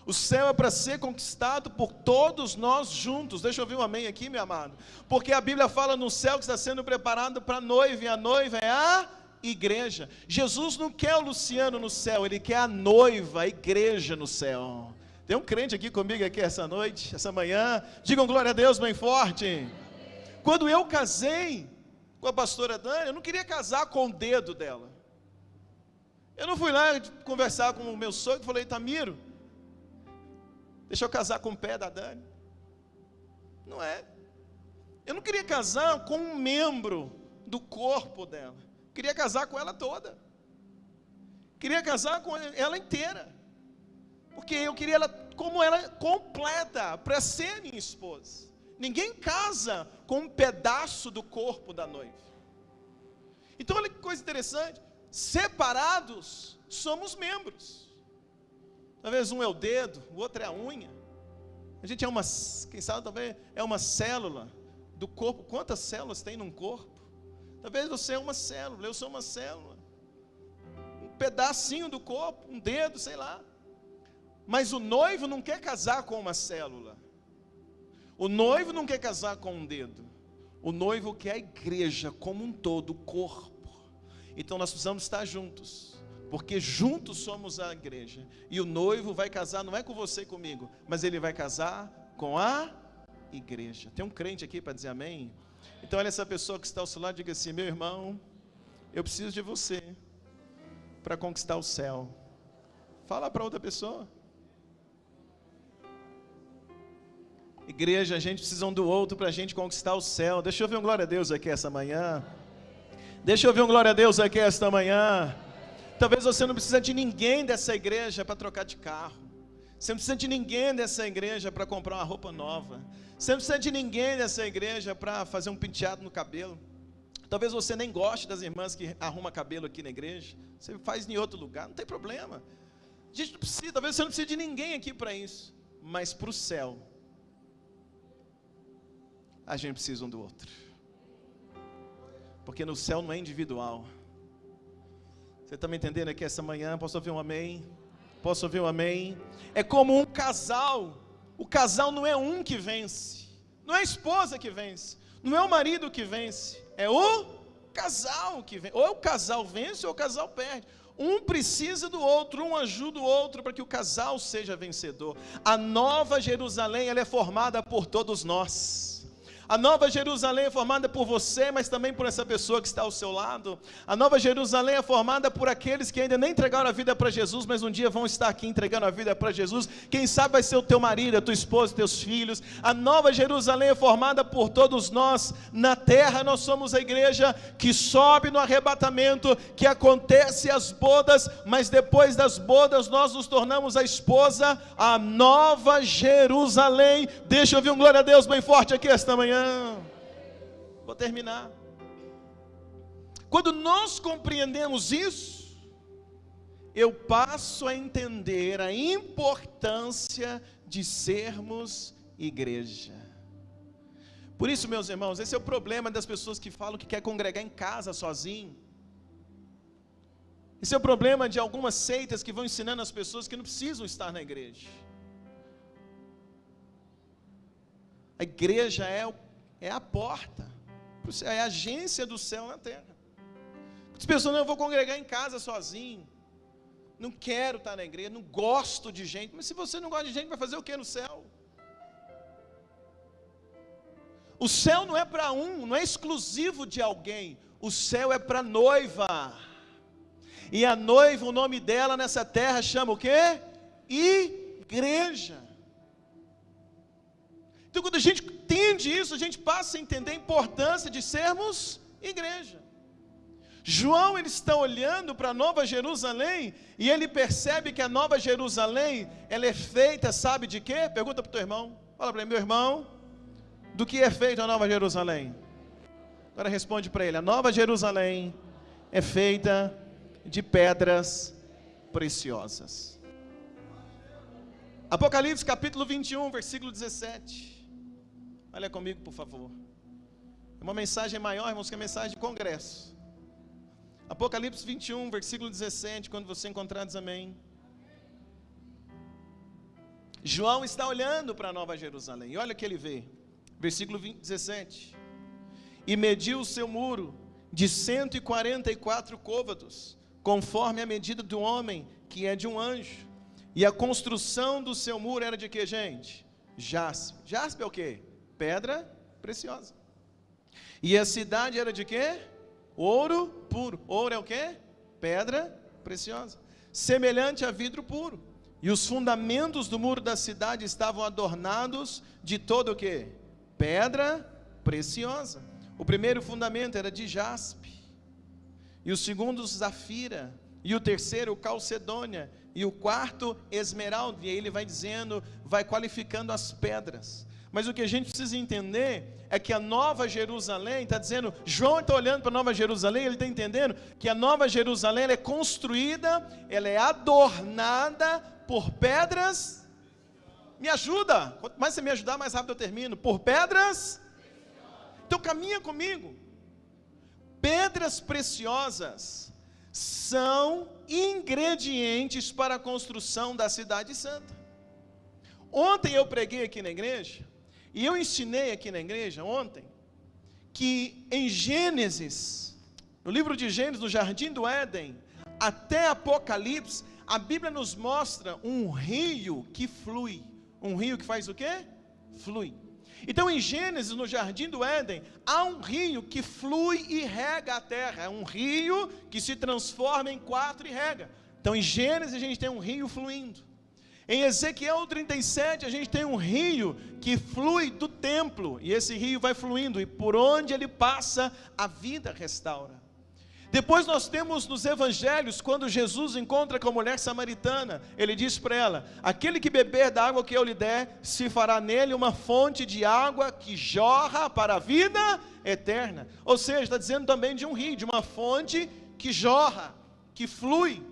O céu é para ser conquistado por todos nós juntos. Deixa eu ouvir um amém aqui, meu amado. Porque a Bíblia fala no céu que está sendo preparado para a noiva, e a noiva é a igreja. Jesus não quer o Luciano no céu, ele quer a noiva, a igreja no céu. Tem um crente aqui comigo aqui essa noite, essa manhã. Digam glória a Deus bem forte. Quando eu casei com a pastora Dani, eu não queria casar com o dedo dela. Eu não fui lá conversar com o meu sogro e falei, Tamiro, deixa eu casar com o pé da Dani. Não é. Eu não queria casar com um membro do corpo dela. Eu queria casar com ela toda. Queria casar com ela inteira. porque eu queria ela como ela completa, para ser minha esposa. Ninguém casa com um pedaço do corpo da noiva. Então olha que coisa interessante, separados somos membros. Talvez um é o dedo, o outro é a unha. A gente é quem sabe talvez é uma célula do corpo. Quantas células tem num corpo? Talvez você é uma célula, eu sou uma célula. Um pedacinho do corpo, um dedo, sei lá. Mas o noivo não quer casar com uma célula. O noivo não quer casar com um dedo. O noivo quer a igreja como um todo, o corpo. Então nós precisamos estar juntos, porque juntos somos a igreja. E o noivo vai casar, não é com você e comigo, mas ele vai casar com a igreja. Tem um crente aqui para dizer amém? Então olha essa pessoa que está ao seu lado e diga assim: meu irmão, eu preciso de você para conquistar o céu. Fala para outra pessoa. Igreja, a gente precisa um do outro para a gente conquistar o céu. Deixa eu ver um glória a Deus aqui essa manhã. Deixa eu ver um glória a Deus aqui esta manhã. Talvez você não precisa de ninguém dessa igreja para trocar de carro. Você não precisa de ninguém dessa igreja para comprar uma roupa nova. Você não precisa de ninguém dessa igreja para fazer um penteado no cabelo. Talvez você nem goste das irmãs que arrumam cabelo aqui na igreja. Você faz em outro lugar, não tem problema. A gente não precisa, talvez você não precise de ninguém aqui para isso. Mas para o céu, a gente precisa um do outro. Porque no céu não é individual. Você está me entendendo aqui essa manhã? Posso ouvir um amém? Posso ouvir um amém? É como um casal. O casal não é um que vence. Não é a esposa que vence. Não é o marido que vence. É o casal que vence. Ou o casal vence ou o casal perde. Um precisa do outro, um ajuda o outro para que o casal seja vencedor. A Nova Jerusalém, ela é formada por todos nós. A Nova Jerusalém é formada por você, mas também por essa pessoa que está ao seu lado. A Nova Jerusalém é formada por aqueles que ainda nem entregaram a vida para Jesus, mas um dia vão estar aqui entregando a vida para Jesus. Quem sabe vai ser o teu marido, a tua esposa, teus filhos. A Nova Jerusalém é formada por todos nós. Na terra nós somos a igreja que sobe no arrebatamento, que acontece as bodas, mas depois das bodas nós nos tornamos a esposa, a Nova Jerusalém. Deixa eu ouvir um glória a Deus bem forte aqui esta manhã. Vou terminar. Quando nós compreendemos isso, eu passo a entender a importância de sermos igreja. Por isso, meus irmãos, esse é o problema das pessoas que falam que quer congregar em casa sozinho. Esse é o problema de algumas seitas que vão ensinando as pessoas que não precisam estar na igreja. A igreja é a porta, é a agência do céu na terra. As pessoas: não, eu vou congregar em casa sozinho, não quero estar na igreja, não gosto de gente. Mas se você não gosta de gente, vai fazer o que no céu? O céu não é para não é exclusivo de alguém. O céu é para a noiva. E a noiva, o nome dela nessa terra chama o quê? Igreja. Então quando a gente entende isso, a gente passa a entender a importância de sermos igreja. João, ele está olhando para a Nova Jerusalém, e ele percebe que a Nova Jerusalém, ela é feita, sabe de quê? Pergunta para o teu irmão, fala para ele: meu irmão, do que é feita a Nova Jerusalém? Agora responde para ele: a Nova Jerusalém é feita de pedras preciosas. Apocalipse capítulo 21, versículo 17. Olha comigo, por favor. É uma mensagem maior, irmãos, que a mensagem de congresso. Apocalipse 21, versículo 17. Quando você encontrar, diz amém. João está olhando para a Nova Jerusalém, e olha o que ele vê. Versículo 17. E mediu o seu muro de 144 côvados, conforme a medida do homem, que é de um anjo. E a construção do seu muro era de que, gente? Jaspe. Jaspe é o quê? Pedra preciosa. E a cidade era de quê? Ouro puro. Ouro é o quê? Pedra preciosa. Semelhante a vidro puro. E os fundamentos do muro da cidade estavam adornados de todo o quê? Pedra preciosa. O primeiro fundamento era de jaspe. E o segundo, safira. e o terceiro calcedônia, e o quarto esmeralda. E aí ele vai dizendo, vai qualificando as pedras. Mas o que a gente precisa entender é que a Nova Jerusalém, está dizendo, João está olhando para a Nova Jerusalém, ele está entendendo que a Nova Jerusalém ela é construída, ela é adornada por pedras. Me ajuda, quanto mais você me ajudar, mais rápido eu termino. Por pedras. Então caminha comigo. Pedras preciosas são ingredientes para a construção da cidade santa. Ontem eu preguei aqui na igreja, e eu ensinei aqui na igreja ontem, que em Gênesis, no livro de Gênesis, no Jardim do Éden, até Apocalipse, a Bíblia nos mostra um rio que flui. Um rio que faz o quê? Flui. Então em Gênesis, no Jardim do Éden, há um rio que flui e rega a terra. É um rio que se transforma em quatro e rega. Então em Gênesis a gente tem um rio fluindo. Em Ezequiel 37 a gente tem um rio que flui do templo. E esse rio vai fluindo, e por onde ele passa, a vida restaura. Depois nós temos nos evangelhos, quando Jesus encontra com a mulher samaritana, ele diz para ela, aquele que beber da água que eu lhe der, se fará nele uma fonte de água que jorra para a vida eterna. Ou seja, está dizendo também de um rio, de uma fonte que jorra, que flui.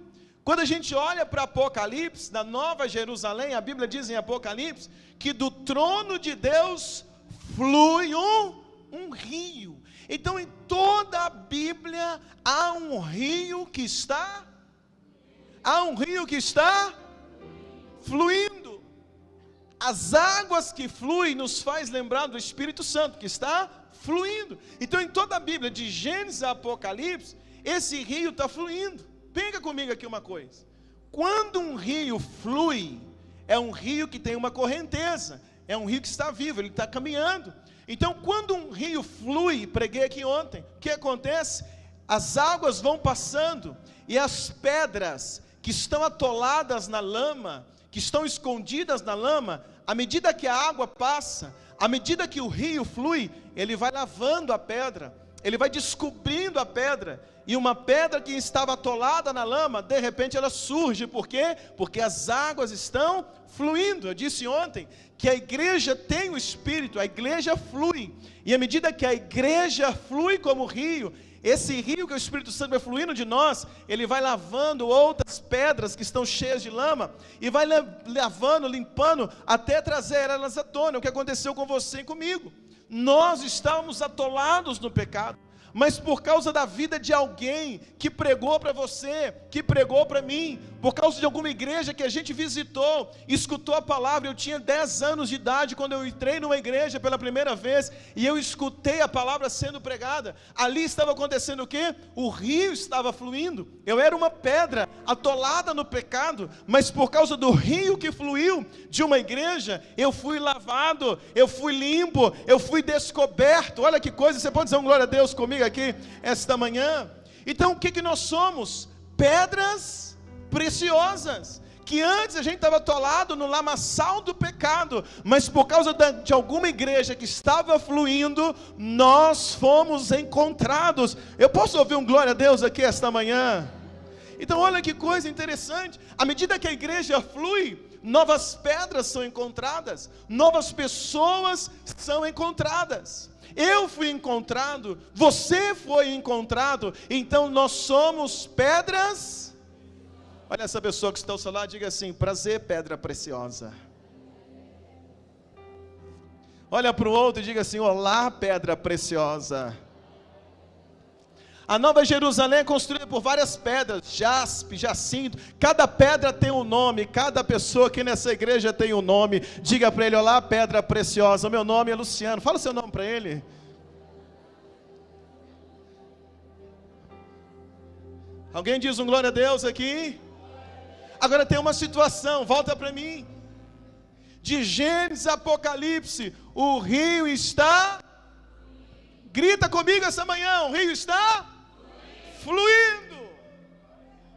Quando a gente olha para Apocalipse, na Nova Jerusalém, a Bíblia diz em Apocalipse, que do trono de Deus flui um rio. Então em toda a Bíblia há um rio que está fluindo. As águas que fluem nos faz lembrar do Espírito Santo que está fluindo. Então em toda a Bíblia, de Gênesis a Apocalipse, esse rio está fluindo. Pega comigo aqui uma coisa, quando um rio flui, é um rio que tem uma correnteza, é um rio que está vivo, ele está caminhando. Então quando um rio flui, preguei aqui ontem, o que acontece? As águas vão passando, e as pedras que estão atoladas na lama, que estão escondidas na lama, à medida que a água passa, à medida que o rio flui, ele vai lavando a pedra, ele vai descobrindo a pedra, e uma pedra que estava atolada na lama, de repente ela surge. Por quê? Porque as águas estão fluindo. Eu disse ontem que a igreja tem o Espírito, a igreja flui, e à medida que a igreja flui como rio, esse rio que o Espírito Santo vai fluindo de nós, ele vai lavando outras pedras que estão cheias de lama, e vai lavando, limpando, até trazer elas à tona. O que aconteceu com você e comigo? Nós estávamos atolados no pecado, mas por causa da vida de alguém que pregou para você, que pregou para mim, por causa de alguma igreja que a gente visitou, escutou a palavra. Eu tinha 10 anos de idade quando eu entrei numa igreja pela primeira vez, e eu escutei a palavra sendo pregada. Ali estava acontecendo o quê? O rio estava fluindo. Eu era uma pedra atolada no pecado, mas por causa do rio que fluiu de uma igreja, eu fui lavado, eu fui limpo, eu fui descoberto. Olha que coisa, você pode dizer um glória a Deus comigo aqui esta manhã? Então o que nós somos? Pedras preciosas, que antes a gente estava atolado no lamaçal do pecado, mas por causa de alguma igreja que estava fluindo, nós fomos encontrados. Eu posso ouvir um glória a Deus aqui esta manhã? Então olha que coisa interessante, à medida que a igreja flui, novas pedras são encontradas, novas pessoas são encontradas. Eu fui encontrado, você foi encontrado, então nós somos pedras. Olha essa pessoa que está ao seu lado, diga assim: prazer, pedra preciosa. Olha para o outro e diga assim: olá, pedra preciosa. A Nova Jerusalém é construída por várias pedras, jaspe, jacinto, cada pedra tem um nome, cada pessoa aqui nessa igreja tem um nome. Diga para ele: olá, pedra preciosa, meu nome é Luciano. Fala o seu nome para ele. Alguém diz um glória a Deus aqui? Agora tem uma situação, volta para mim. De Gênesis a Apocalipse, o rio está, grita comigo essa manhã, o rio está fluindo.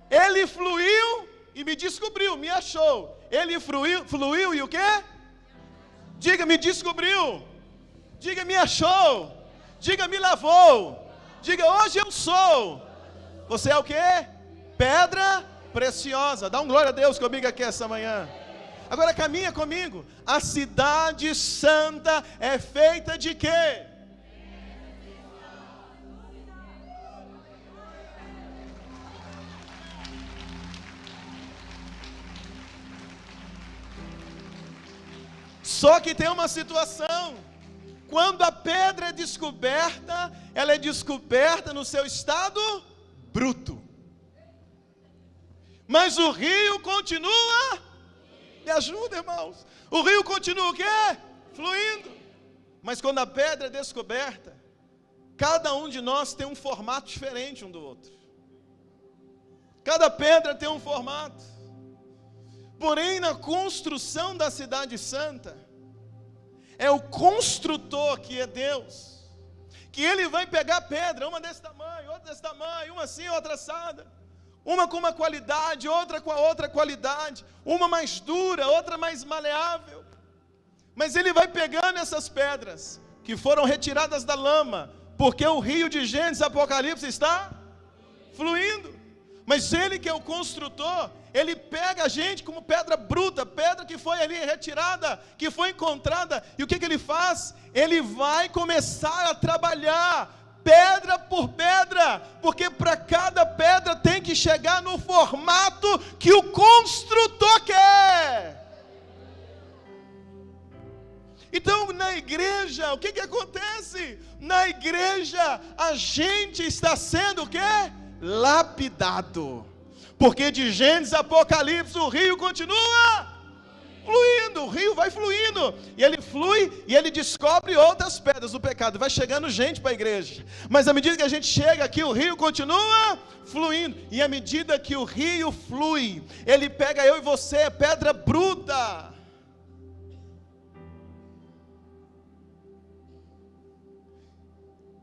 Ele fluiu e me descobriu, me achou. Ele fluiu e o quê? Diga, me descobriu. Diga, me achou. Diga, me lavou. Diga, hoje eu sou. Você é o quê? pedra preciosa. Dá um glória a Deus comigo aqui essa manhã. Agora caminha comigo. A cidade santa é feita de quê? Só que tem uma situação. Quando a pedra é descoberta, ela é descoberta no seu estado bruto. Mas o rio continua. Me ajuda, irmãos. O rio continua o quê? Fluindo. Mas quando a pedra é descoberta, cada um de nós tem um formato diferente um do outro. Cada pedra tem um formato. Porém, na construção da cidade santa, é o construtor que é Deus, que Ele vai pegar a pedra, uma desse tamanho, outra desse tamanho, uma assim, outra assada, uma com uma qualidade, outra com a outra qualidade, uma mais dura, outra mais maleável, mas Ele vai pegando essas pedras, que foram retiradas da lama, porque o rio de Gênesis e Apocalipse está fluindo, mas Ele que é o construtor, Ele pega a gente como pedra bruta, pedra que foi ali retirada, que foi encontrada, e o que Ele faz? Ele vai começar a trabalhar, pedra por pedra, porque para cada pedra tem que chegar no formato que o construtor quer. Então na igreja, o que acontece? Na igreja a gente está sendo o quê? Lapidado, porque de Gênesis a Apocalipse o rio continua fluindo, o rio vai fluindo, e ele flui, e ele descobre outras pedras do pecado, vai chegando gente para a igreja, mas à medida que a gente chega aqui, o rio continua fluindo, e à medida que o rio flui, ele pega eu e você, pedra bruta,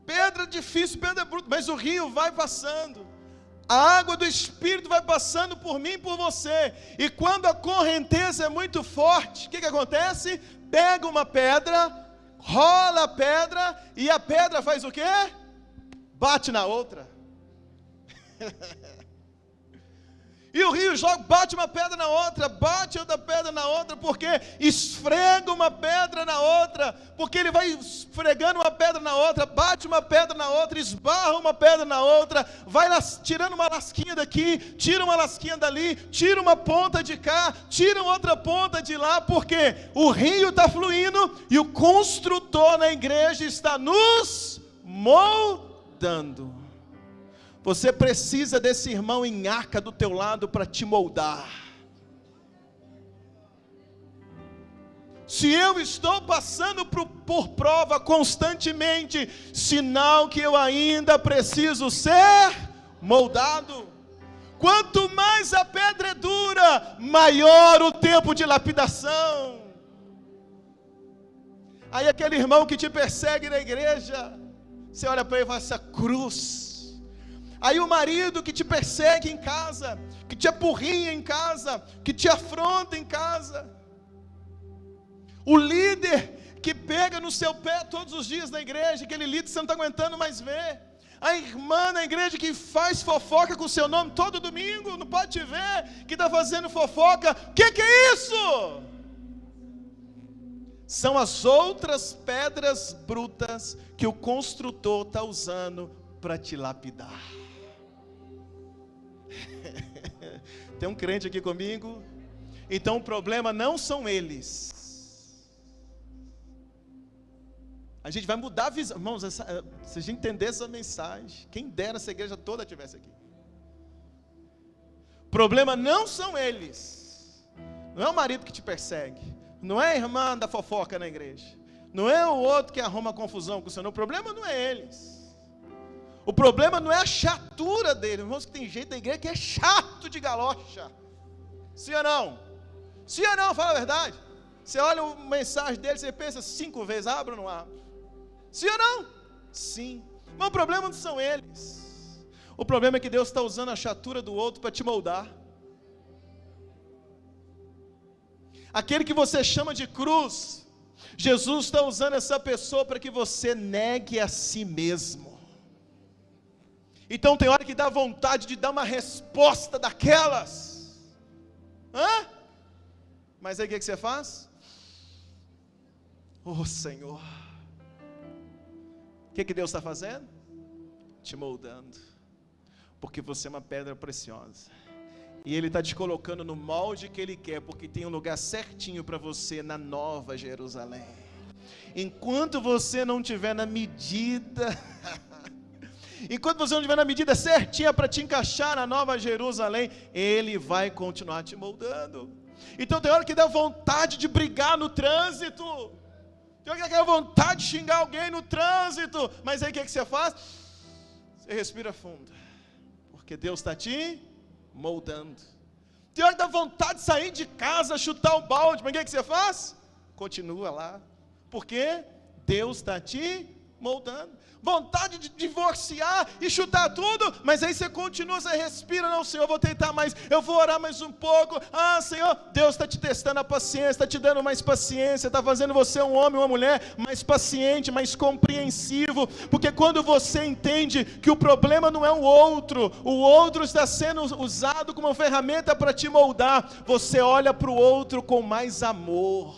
pedra difícil, pedra bruta, mas o rio vai passando, a água do Espírito vai passando por mim e por você, e quando a correnteza é muito forte, o que acontece? Pega uma pedra, rola a pedra, e a pedra faz o quê? Bate na outra, e o rio joga, bate uma pedra na outra, bate outra pedra na outra, porque esfrega uma pedra na outra, porque ele vai esfregando uma pedra na outra, bate uma pedra na outra, esbarra uma pedra na outra, vai tirando uma lasquinha daqui, tira uma lasquinha dali, tira uma ponta de cá, tira outra ponta de lá, porque o rio está fluindo, e o construtor na igreja está nos moldando. Você precisa desse irmão em arca do teu lado para te moldar. Se eu estou passando por prova constantemente, sinal que eu ainda preciso ser moldado. Quanto mais a pedra é dura, maior o tempo de lapidação. Aí aquele irmão que te persegue na igreja, você olha para ele e fala, essa cruz. Aí o marido que te persegue em casa, que te apurrinha em casa, que te afronta em casa, o líder que pega no seu pé todos os dias na igreja, aquele líder que você não está aguentando mais ver, a irmã na igreja que faz fofoca com o seu nome todo domingo, não pode te ver, que está fazendo fofoca, o que é isso? São as outras pedras brutas que o construtor está usando para te lapidar. Tem um crente aqui comigo? Então o problema não são eles. A gente vai mudar a visão. Irmãos, se a gente entender essa mensagem, quem dera se a igreja toda estivesse aqui. O problema não são eles. Não é o marido que te persegue, não é a irmã da fofoca na igreja, não é o outro que arruma confusão com o Senhor. O problema não é eles. O problema não é a chatura dele. Irmãos, que tem gente da igreja que é chato de galocha. Sim ou não? Sim ou não? Fala a verdade. Você olha a mensagem dele, você pensa 5 vezes, abro ou não abro? Sim ou não? Sim. Mas o problema não são eles. O problema é que Deus está usando a chatura do outro para te moldar. Aquele que você chama de cruz, Jesus está usando essa pessoa para que você negue a si mesmo. Então tem hora que dá vontade de dar uma resposta daquelas. Mas aí o que você faz? Oh Senhor, o que Deus está fazendo? Te moldando, porque você é uma pedra preciosa, e Ele está te colocando no molde que Ele quer, porque tem um lugar certinho para você na Nova Jerusalém. Enquanto você não estiver na medida, enquanto você não estiver na medida certinha para te encaixar na Nova Jerusalém, Ele vai continuar te moldando. Então tem hora que dá vontade de brigar no trânsito, tem hora que dá vontade de xingar alguém no trânsito, mas aí o que você faz? Você respira fundo, porque Deus está te moldando. Tem hora que dá vontade de sair de casa, chutar o balde, mas o que você faz? Continua lá, porque Deus está te moldando. Vontade de divorciar e chutar tudo, mas aí você continua, você respira. Não, Senhor, eu vou tentar mais, eu vou orar mais um pouco. Senhor, Deus está te testando a paciência, está te dando mais paciência, está fazendo você um homem, uma mulher mais paciente, mais compreensivo, porque quando você entende que o problema não é o outro está sendo usado como uma ferramenta para te moldar, você olha para o outro com mais amor.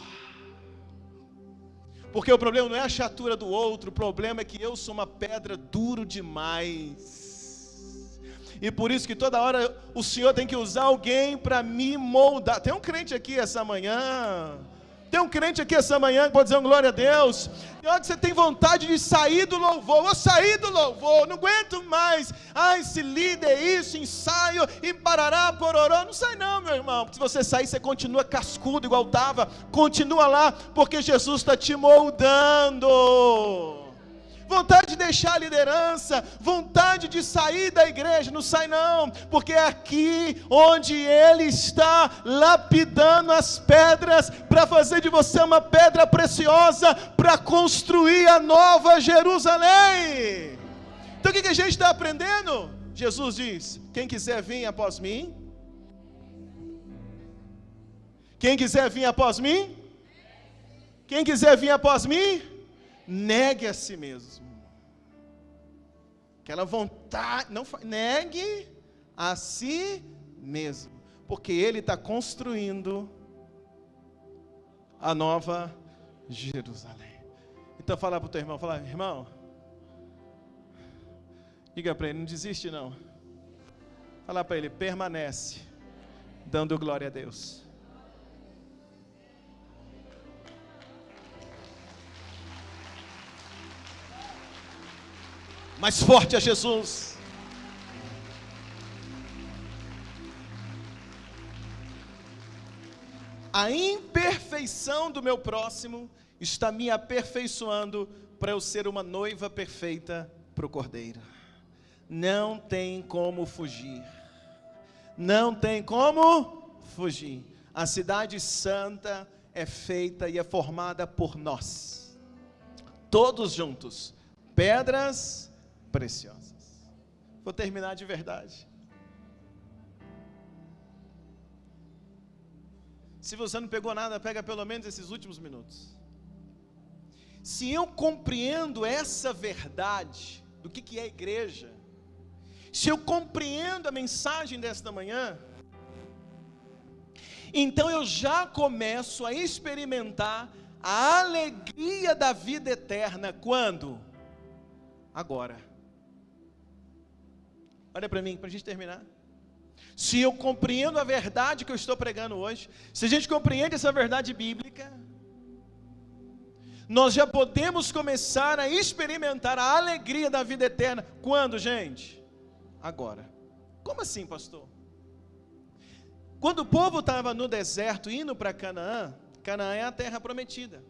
Porque o problema não é a chatura do outro, o problema é que eu sou uma pedra duro demais. E por isso que toda hora o Senhor tem que usar alguém para me moldar. Tem um crente aqui essa manhã que pode dizer um glória a Deus. Tem hora que você tem vontade de sair do louvor. Vou sair do louvor, não aguento mais. Esse líder, isso, ensaio, e parará, pororó. Não sai não, meu irmão, porque se você sair, você continua cascudo igual estava. Continua lá, porque Jesus está te moldando. Vontade de deixar a liderança, vontade de sair da igreja, não sai não, porque é aqui onde Ele está lapidando as pedras, para fazer de você uma pedra preciosa, para construir a Nova Jerusalém. Então o que a gente está aprendendo? Jesus diz, quem quiser vir após mim, quem quiser vir após mim, negue a si mesmo. Aquela vontade, negue a si mesmo, porque Ele está construindo a Nova Jerusalém. Então fala para o teu irmão, irmão, diga para ele, não desiste não. Fala para ele, permanece, dando glória a Deus. Mais forte a Jesus. A imperfeição do meu próximo está me aperfeiçoando para eu ser uma noiva perfeita para o Cordeiro. Não tem como fugir. Não tem como fugir. A cidade santa é feita e é formada por nós. Todos juntos. Pedras preciosas. Vou terminar de verdade. Se você não pegou nada, pega pelo menos esses últimos minutos. Se eu compreendo essa verdade do que é a igreja, se eu compreendo a mensagem desta manhã, então eu já começo a experimentar a alegria da vida eterna. Quando? Agora. Olha para mim, para a gente terminar. Se eu compreendo a verdade que eu estou pregando hoje, se a gente compreende essa verdade bíblica, nós já podemos começar a experimentar a alegria da vida eterna. Quando, gente? Agora. Como assim, pastor? Quando o povo estava no deserto, indo para Canaã, Canaã é a terra prometida.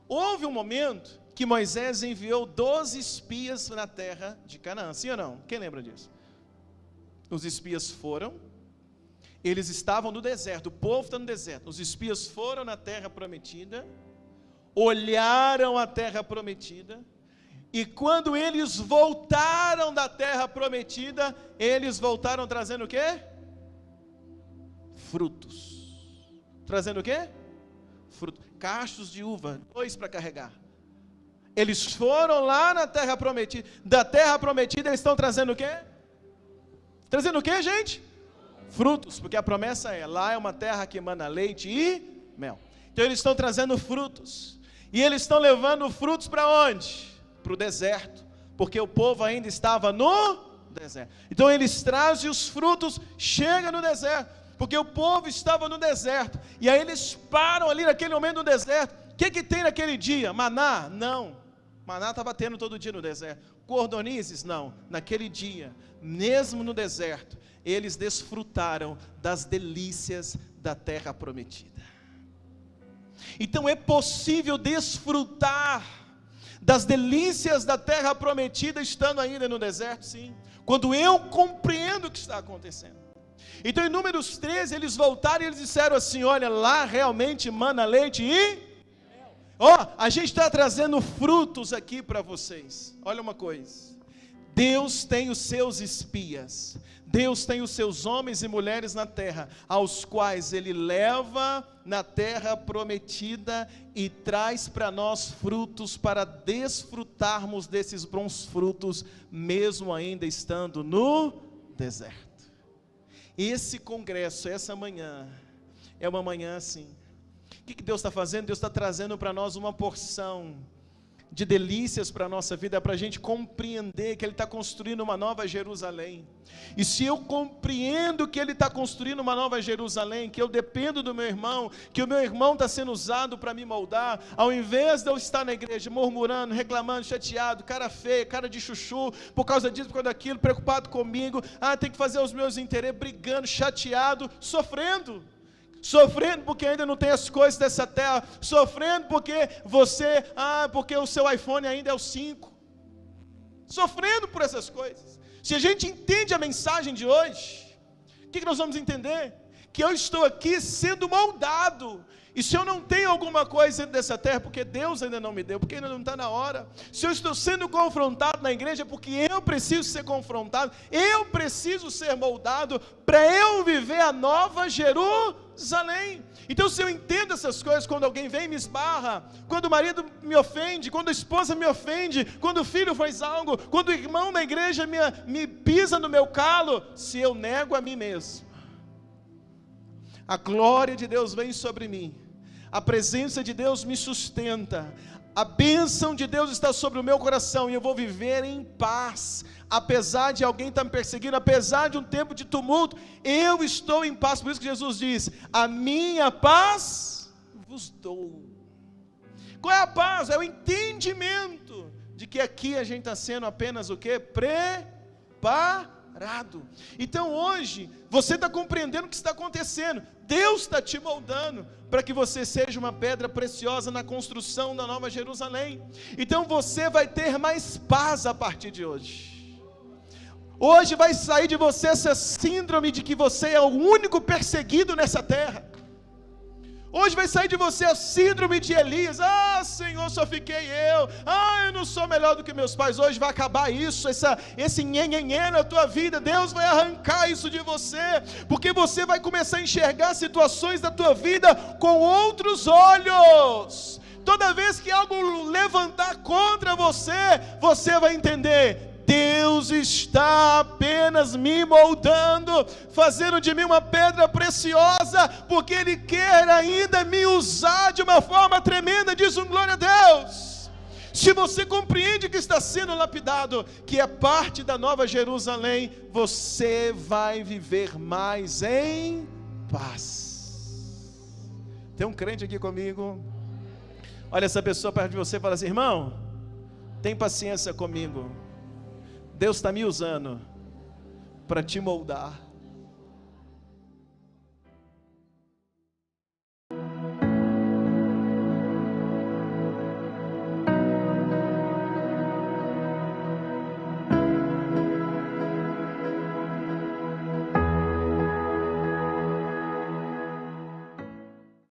Houve um momento que Moisés enviou 12 espias na terra de Canaã, sim ou não? Quem lembra disso? Os espias foram, eles estavam no deserto, o povo está no deserto, os espias foram na terra prometida, olharam a terra prometida, e quando eles voltaram da terra prometida, eles voltaram trazendo o quê? Frutos. Trazendo o quê? Fruto. Cachos de uva, 2 para carregar. Eles foram lá na terra prometida. Da terra prometida eles estão trazendo o quê? Trazendo o quê, gente? Frutos, porque a promessa é, lá é uma terra que emana leite e mel. Então eles estão trazendo frutos. E eles estão levando frutos para onde? Para o deserto. Porque o povo ainda estava no deserto. Então eles trazem os frutos, chega no deserto. Porque o povo estava no deserto. E aí eles param ali naquele momento no deserto. O que tem naquele dia? Maná? Não. Maná estava tendo todo dia no deserto. Cordonizes? Não. Naquele dia, mesmo no deserto, eles desfrutaram das delícias da terra prometida. Então é possível desfrutar das delícias da terra prometida estando ainda no deserto? Sim. Quando eu compreendo o que está acontecendo. Então em Números 13 eles voltaram e eles disseram assim, olha, lá realmente mana leite e a gente está trazendo frutos aqui para vocês. Olha uma coisa, Deus tem os seus espias, Deus tem os seus homens e mulheres na terra, aos quais Ele leva na terra prometida e traz para nós frutos, para desfrutarmos desses bons frutos, mesmo ainda estando no deserto. Esse congresso, essa manhã, é uma manhã assim. O que Deus está fazendo? Deus está trazendo para nós uma porção de delícias para a nossa vida, para a gente compreender que Ele está construindo uma nova Jerusalém. E se eu compreendo que Ele está construindo uma nova Jerusalém, que eu dependo do meu irmão, que o meu irmão está sendo usado para me moldar, ao invés de eu estar na igreja murmurando, reclamando, chateado, cara feia, cara de chuchu, por causa disso, por causa daquilo, preocupado comigo, tem que fazer os meus interesses, brigando, chateado, sofrendo porque ainda não tem as coisas dessa terra, sofrendo porque porque o seu iPhone ainda é o 5, sofrendo por essas coisas. Se a gente entende a mensagem de hoje, o que nós vamos entender? Que eu estou aqui sendo moldado, e se eu não tenho alguma coisa dentro dessa terra, porque Deus ainda não me deu, porque ainda não está na hora. Se eu estou sendo confrontado na igreja, é porque eu preciso ser confrontado, eu preciso ser moldado, para eu viver a nova Jerusalém. Então se eu entendo essas coisas, quando alguém vem e me esbarra, quando o marido me ofende, quando a esposa me ofende, quando o filho faz algo, quando o irmão na igreja me pisa no meu calo, se eu nego a mim mesmo, a glória de Deus vem sobre mim, a presença de Deus me sustenta, a bênção de Deus está sobre o meu coração, e eu vou viver em paz, apesar de alguém estar me perseguindo, apesar de um tempo de tumulto, eu estou em paz. Por isso que Jesus diz, a minha paz vos dou. Qual é a paz? É o entendimento de que aqui a gente está sendo apenas o quê? Preparado. Então hoje, você está compreendendo o que está acontecendo, Deus está te moldando, para que você seja uma pedra preciosa na construção da nova Jerusalém. Então você vai ter mais paz a partir de hoje. Hoje vai sair de você essa síndrome de que você é o único perseguido nessa terra. Hoje vai sair de você a síndrome de Elias, Senhor, só fiquei eu não sou melhor do que meus pais. Hoje vai acabar isso, esse nhenhenhê na tua vida. Deus vai arrancar isso de você, porque você vai começar a enxergar situações da tua vida com outros olhos. Toda vez que algo levantar contra você, você vai entender, Deus está apenas me moldando, fazendo de mim uma pedra preciosa, porque Ele quer ainda me usar de uma forma tremenda, diz glória a Deus. Se você compreende que está sendo lapidado, que é parte da nova Jerusalém, você vai viver mais em paz. Tem um crente aqui comigo? Olha essa pessoa perto de você e fala assim, irmão, tem paciência comigo, Deus está me usando para te moldar.